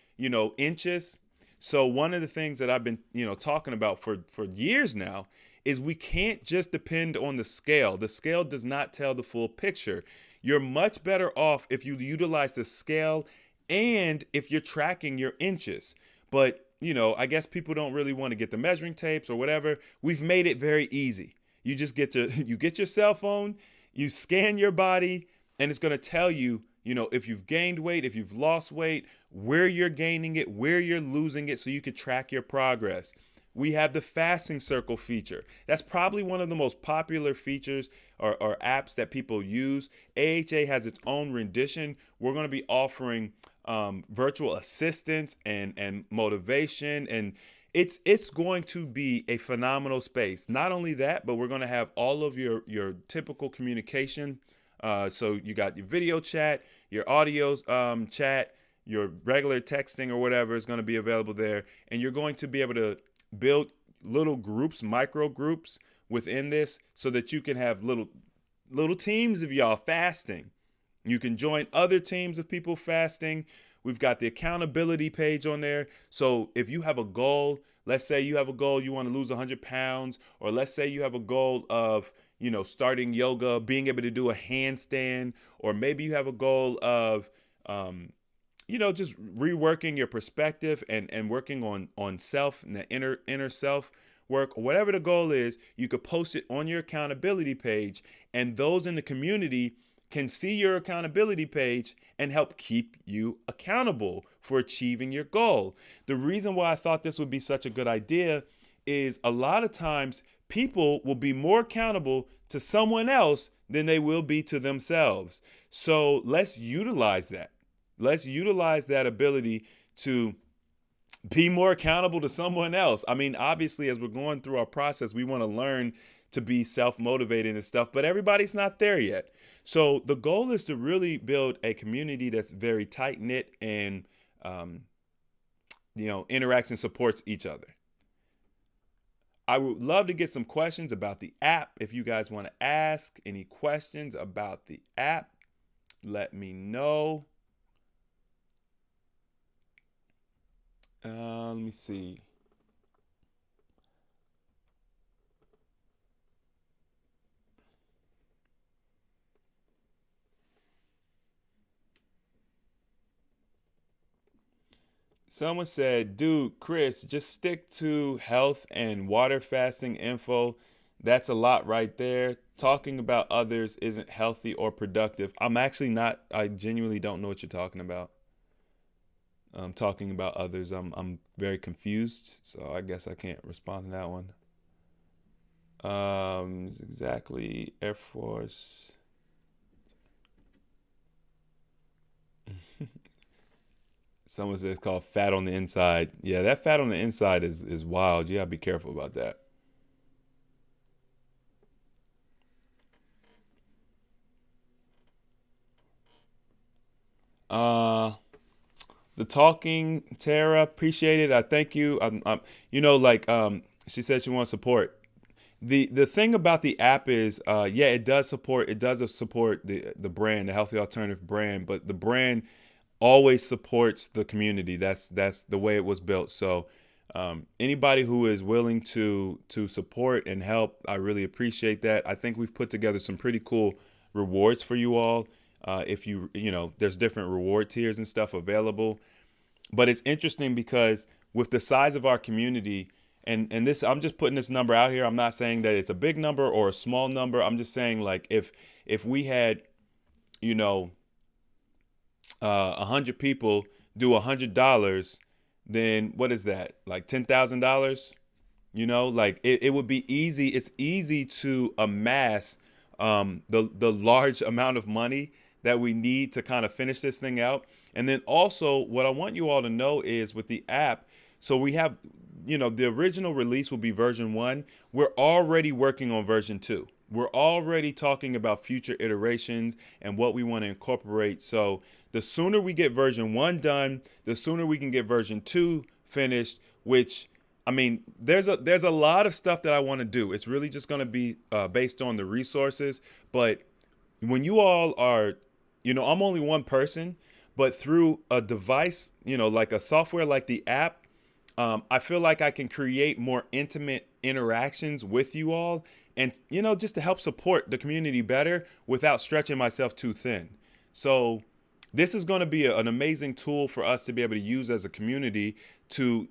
inches. So one of the things that I've been, talking about for years now is we can't just depend on the scale. The scale does not tell the full picture. You're much better off if you utilize the scale and if you're tracking your inches. But, I guess people don't really want to get the measuring tapes or whatever. We've made it very easy. You just you get your cell phone, you scan your body, and it's going to tell you, if you've gained weight, if you've lost weight, where you're gaining it, where you're losing it, so you can track your progress. We have the fasting circle feature. That's probably one of the most popular features or apps that people use. AHA has its own rendition. We're going to be offering virtual assistance and motivation, and it's going to be a phenomenal space. Not only that, but we're going to have all of your typical communication. So you got your video chat, your audio chat, your regular texting or whatever is going to be available there, and you're going to be able to build little groups, micro groups within this, so that you can have little teams of y'all fasting. You can join other teams of people fasting. We've got the accountability page on there. So if you have a goal, let's say you have a goal, you want to lose 100 pounds, or let's say you have a goal of, starting yoga, being able to do a handstand, or maybe you have a goal of, just reworking your perspective and working on self and the inner self work, or whatever the goal is. You could post it on your accountability page, and those in the community can see your accountability page and help keep you accountable for achieving your goal. The reason why I thought this would be such a good idea is a lot of times people will be more accountable to someone else than they will be to themselves. So let's utilize that. Let's utilize that ability to be more accountable to someone else. I mean, obviously, as we're going through our process, we want to learn to be self-motivated and stuff, but everybody's not there yet. So the goal is to really build a community that's very tight-knit and, interacts and supports each other. I would love to get some questions about the app. If you guys want to ask any questions about the app, let me know. Let me see. Someone said, dude, Chris, just stick to health and water fasting info. That's a lot right there. Talking about others isn't healthy or productive. I'm actually not, I genuinely don't know what you're talking about. Talking about others, I'm very confused, so I guess I can't respond to that one. Exactly, Air Force. Someone says it's called fat on the inside. Yeah, that fat on the inside is wild. You gotta be careful about that. The talking, Tara, appreciate it. I thank you. She said she wants support. The thing about the app is, it does support the brand, the healthy alternative brand, but the brand always supports the community. That's the way it was built. So anybody who is willing to support and help, I really appreciate that. I think we've put together some pretty cool rewards for you all. If there's different reward tiers and stuff available. But it's interesting because with the size of our community, and this, I'm just putting this number out here. I'm not saying that it's a big number or a small number. I'm just saying, like, if we had, 100 people do $100, then what is that? Like $10,000? Like it would be easy. It's easy to amass the large amount of money that we need to kind of finish this thing out. And then also what I want you all to know is with the app, so we have, the original release will be version 1. We're already working on version 2. We're already talking about future iterations and what we want to incorporate. So the sooner we get version 1 done, the sooner we can get version 2 finished, which I mean, there's a lot of stuff that I want to do. It's really just going to be based on the resources. But when you all are, I'm only one person, but through a device, like a software like the app, I feel like I can create more intimate interactions with you all, and just to help support the community better without stretching myself too thin. So this is going to be an amazing tool for us to be able to use as a community to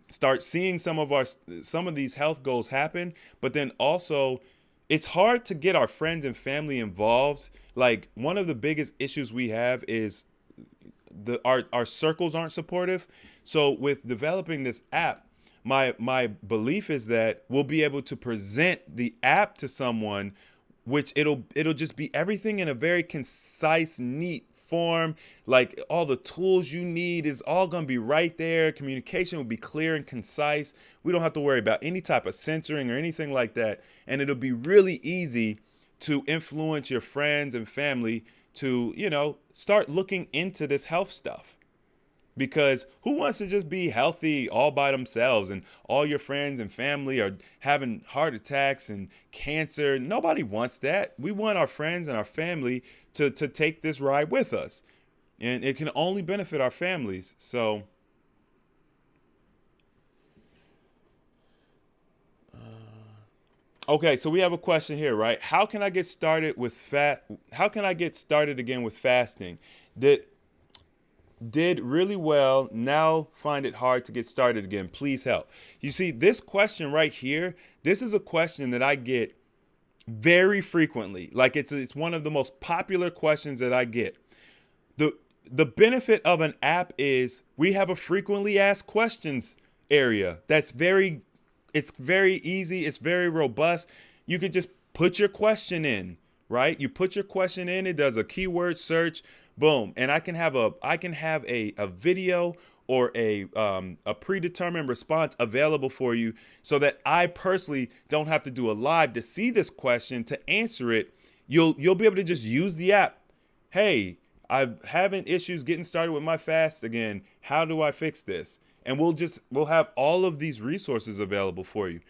start seeing some of these health goals happen. But then also, it's hard to get our friends and family involved. Like, one of the biggest issues we have is our circles aren't supportive. So with developing this app, my belief is that we'll be able to present the app to someone, which it'll just be everything in a very concise, neat form. Like, all the tools you need is all going to be right there. Communication will be clear and concise. We don't have to worry about any type of censoring or anything like that. And it'll be really easy to influence your friends and family to, start looking into this health stuff. Because who wants to just be healthy all by themselves and all your friends and family are having heart attacks and cancer? Nobody wants that. We want our friends and our family to take this ride with us. And it can only benefit our families. So okay, so we have a question here, right? How can I get started again with fasting? Did really well, now find it hard to get started again. Please help. You see, this question right here, this is a question that I get very frequently. Like, it's one of the most popular questions that I get. The benefit of an app is we have a frequently asked questions area. It's very easy. It's very robust. You could just put your question in, right? You put your question in, it does a keyword search, boom. And I can have a video or a predetermined response available for you, so that I personally don't have to do a live to see this question to answer it. You'll be able to just use the app. Hey, I'm having issues getting started with my fast again. How do I fix this? And we'll have all of these resources available for you.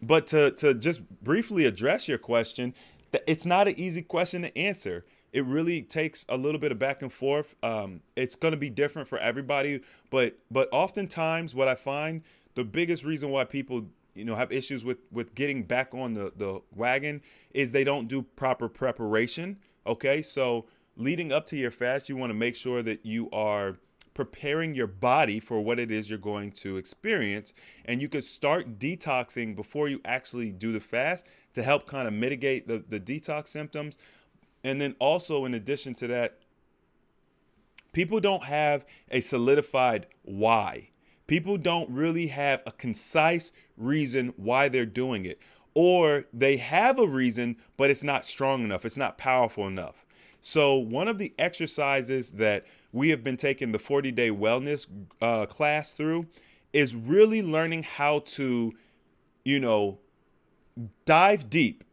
But to just briefly address your question, it's not an easy question to answer. It really takes a little bit of back and forth. It's going to be different for everybody, but oftentimes what I find, the biggest reason why people have issues with getting back on the wagon is they don't do proper preparation. Okay, so leading up to your fast, you want to make sure that you are preparing your body for what it is you're going to experience. And you could start detoxing before you actually do the fast to help kind of mitigate the detox symptoms. And then also, in addition to that, people don't have a solidified why. People don't really have a concise reason why they're doing it. Or they have a reason, but it's not strong enough. It's not powerful enough. So one of the exercises that we have been taking the 40-day wellness class through is really learning how to, dive deep.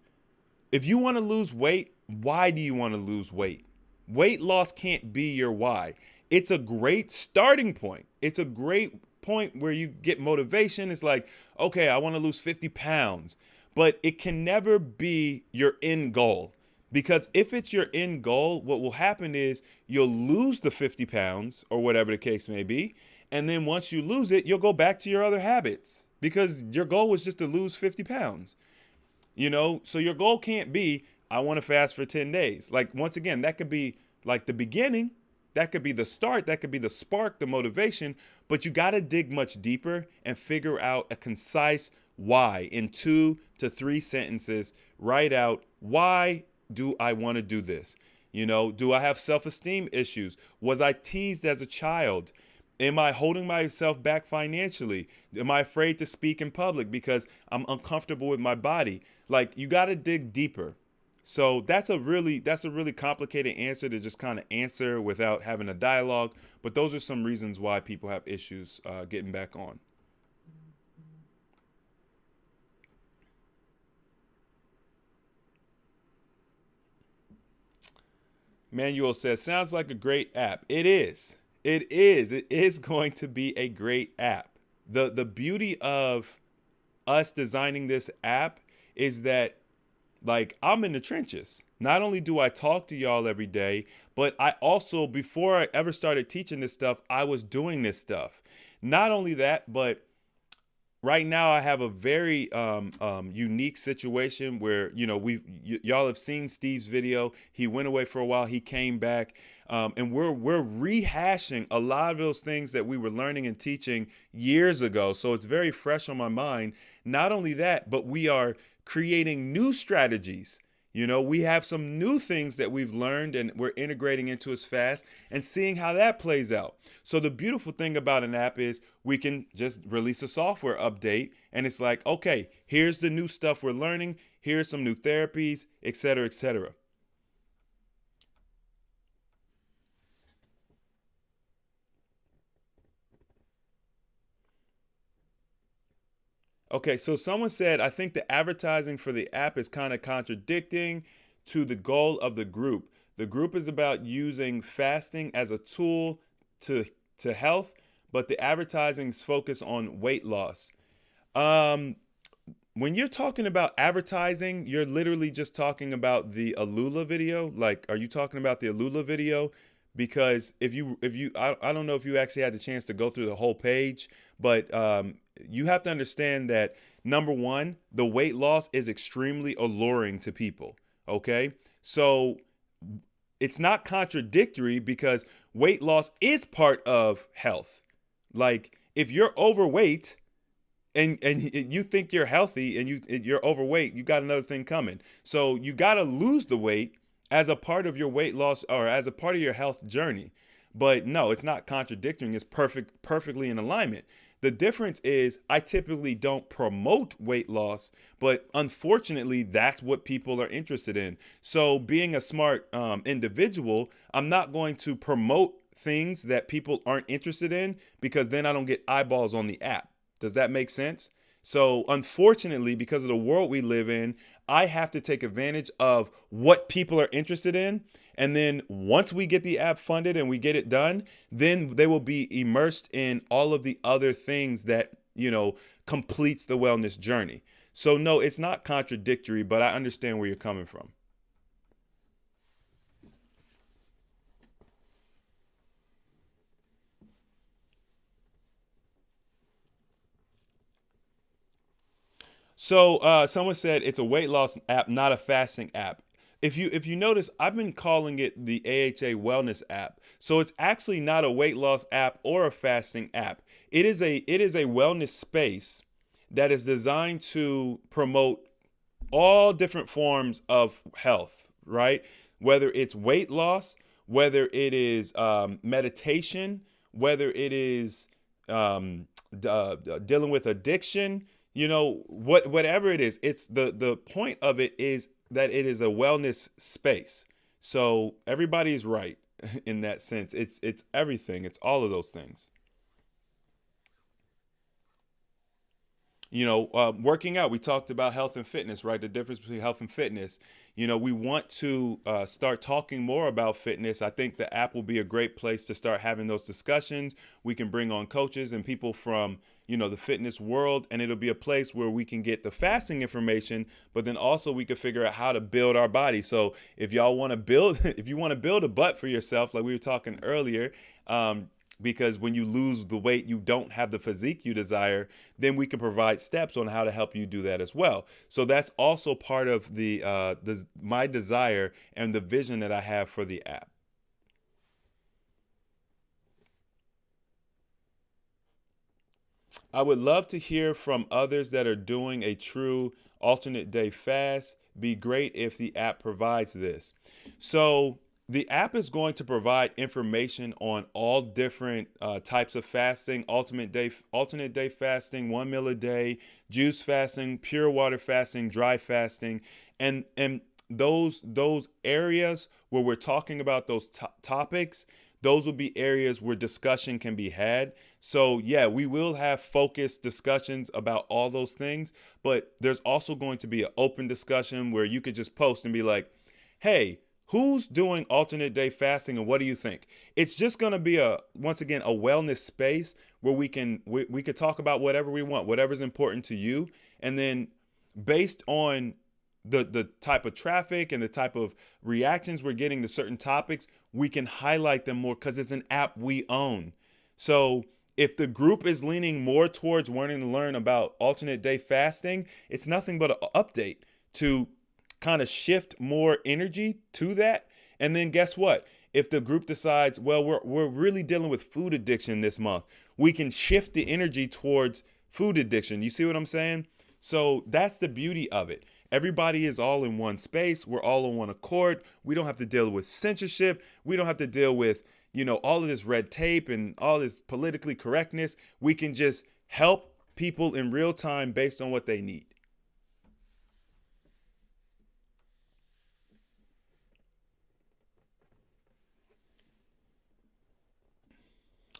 If you want to lose weight, why do you want to lose weight? Weight loss can't be your why. It's a great starting point. It's a great point where you get motivation. It's like, okay, I want to lose 50 pounds, but it can never be your end goal. Because if it's your end goal, what will happen is you'll lose the 50 pounds or whatever the case may be. And then once you lose it, you'll go back to your other habits because your goal was just to lose 50 pounds. So your goal can't be, I want to fast for 10 days. Like, once again, that could be like the beginning. That could be the start. That could be the spark, the motivation. But you got to dig much deeper and figure out a concise why in 2 to 3 sentences. Write out, why do I want to do this? Do I have self-esteem issues? Was I teased as a child? Am I holding myself back financially? Am I afraid to speak in public because I'm uncomfortable with my body? Like, you got to dig deeper. So that's a really complicated answer to just kind of answer without having a dialogue. But those are some reasons why people have issues getting back on. Manuel says, sounds like a great app. It is. It is. It is going to be a great app. the beauty of us designing this app is that, like, I'm in the trenches. Not only do I talk to y'all every day, but I also, before I ever started teaching this stuff, I was doing this stuff. Not only that, but right now I have a very unique situation where, y'all have seen Steve's video. He went away for a while. He came back, and we're rehashing a lot of those things that we were learning and teaching years ago. So it's very fresh on my mind. Not only that, but we are creating new strategies. We have some new things that we've learned and we're integrating into us fast and seeing how that plays out. So the beautiful thing about an app is we can just release a software update and it's like, okay, here's the new stuff we're learning. Here's some new therapies, et cetera, et cetera. Okay, so someone said, I think the advertising for the app is kind of contradicting to the goal of the group. The group is about using fasting as a tool to health, but the advertising's focus on weight loss. Um, when you're talking about advertising, you're literally just talking about the Alula video. Like, are you talking about the Alula video? Because I don't know if you actually had the chance to go through the whole page, but you have to understand that number one, the weight loss is extremely alluring to people. Okay, so it's not contradictory because weight loss is part of health. Like, if you're overweight and you think you're healthy and you're overweight, you got another thing coming. So you got to lose the weight as a part of your weight loss or as a part of your health journey. But no, it's not contradicting. It's perfectly in alignment. The difference is I typically don't promote weight loss, but unfortunately, that's what people are interested in. So being a smart individual, I'm not going to promote things that people aren't interested in because then I don't get eyeballs on the app. Does that make sense? So unfortunately, because of the world we live in, I have to take advantage of what people are interested in. And then once we get the app funded and we get it done, then they will be immersed in all of the other things that, completes the wellness journey. So no, it's not contradictory, but I understand where you're coming from. So someone said it's a weight loss app, not a fasting app. If you notice, I've been calling it the AHA Wellness app. So it's actually not a weight loss app or a fasting app. It is a wellness space that is designed to promote all different forms of health, right? Whether it's weight loss, whether it is meditation, whether it is dealing with addiction, whatever it is, it's the point of it is that it is a wellness space. So everybody is right in that sense. It's everything. It's all of those things. Working out, we talked about health and fitness, right? The difference between health and fitness. We want to start talking more about fitness. I think the app will be a great place to start having those discussions. We can bring on coaches and people from, the fitness world, and it'll be a place where we can get the fasting information, but then also we can figure out how to build our body. So if y'all want to build, if you want to build a butt for yourself, like we were talking earlier, because when you lose the weight, you don't have the physique you desire, then we can provide steps on how to help you do that as well. So that's also part of my desire and the vision that I have for the app. I would love to hear from others that are doing a true alternate day fast. Be great if the app provides this. So the app is going to provide information on all different types of fasting: alternate day fasting, 1 meal a day, juice fasting, pure water fasting, dry fasting, and those areas where we're talking about those topics. Those will be areas where discussion can be had. So yeah, we will have focused discussions about all those things, but there's also going to be an open discussion where you could just post and be like, hey, Who's doing alternate day fasting, and what do you think? It's just going to be once again a wellness space where we could talk about whatever we want, whatever's important to you, and then based on the type of traffic and the type of reactions we're getting to certain topics, we can highlight them more because it's an app we own. So if the group is leaning more towards wanting to learn about alternate day fasting, it's nothing but an update to kind of shift more energy to that. And then guess what? If the group decides, well, we're really dealing with food addiction this month, we can shift the energy towards food addiction. You see what I'm saying? So that's the beauty of it. Everybody is all in one space. We're all on one accord. We don't have to deal with censorship. We don't have to deal with, all of this red tape and all this politically correctness. We can just help people in real time based on what they need.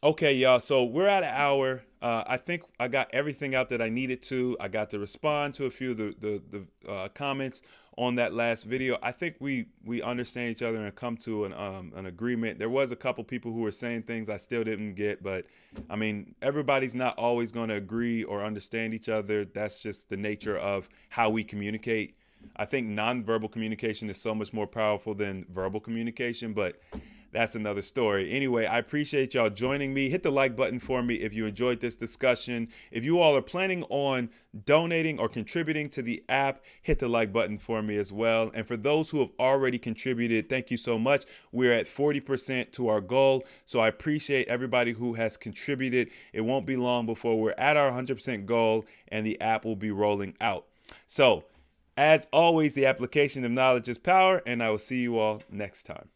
Okay, y'all. So we're at an hour. I think I got everything out that I needed to. I got to respond to a few of the comments on that last video. I think we understand each other and come to an agreement. There was a couple people who were saying things I still didn't get, but I mean, everybody's not always going to agree or understand each other. That's just the nature of how we communicate. I think nonverbal communication is so much more powerful than verbal communication, but that's another story. Anyway, I appreciate y'all joining me. Hit the like button for me if you enjoyed this discussion. If you all are planning on donating or contributing to the app, hit the like button for me as well. And for those who have already contributed, thank you so much. We're at 40% to our goal. So I appreciate everybody who has contributed. It won't be long before we're at our 100% goal and the app will be rolling out. So as always, the application of knowledge is power, and I will see you all next time.